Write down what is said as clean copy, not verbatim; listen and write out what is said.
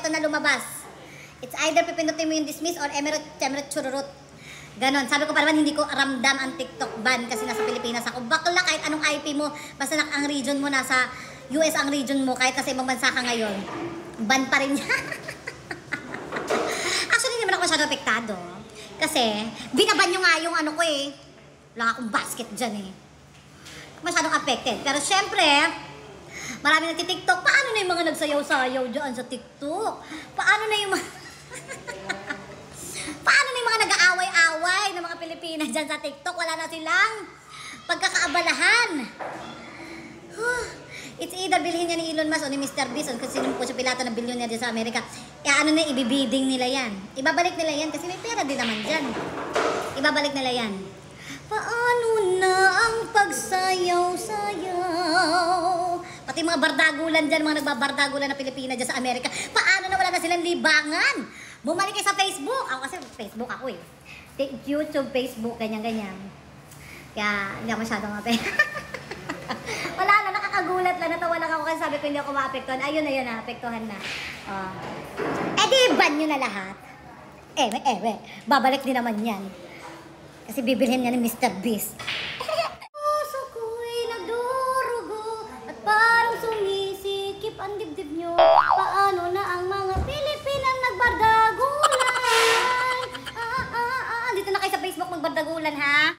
eto na lumabas. It's either pipindutin mo yung dismiss or emerald chururut. Ganon. Sabi ko pa naman, hindi ko ramdam ang TikTok ban kasi nasa Pilipinas ako. Bakla kahit anong IP mo, basta ang region mo, nasa US ang region mo, kahit nasa ibang bansa ka ngayon, ban pa rin niya. Actually, hindi naman ako masyado apektado. Kasi, binaban nyo nga yung ano ko eh. Wala akong basket dyan eh. Masyadong affected. Pero syempre, marami nagtitiktok. Paano na yung mga nagsayaw-sayaw dyan sa TikTok? Paano na yung mga... Paano na yung mga nag-aaway-aaway ng mga Pilipinas dyan sa TikTok? Wala na silang pagkakaabalahan. It's either bilhin niya ni Elon Musk o ni Mr. Beast o kasi sino po siya pilato ng bilyonera dyan sa Amerika. Kaya ano na, ibibiding nila yan. Ibabalik nila yan kasi may pera din naman dyan. Ibabalik nila yan. Paano na ang pagsayaw-sayaw? Pati mga bardagulan dyan, mga nagbabardagulan na Pilipina dyan sa Amerika. Paano na wala na silang libangan? Bumalik kayo sa Facebook. Ako kasi Facebook ako eh. YouTube, Facebook, ganyan-ganyan. Kaya hindi ako masyadong wala na, nakakagulat lang. Natawa lang ako kasi sabi ko hindi ako maapektuhan. Ayun na yun, naapektuhan na. Di ban nyo na lahat. Babalik din naman yan. Kasi bibilhin niya ni Mr. Beast.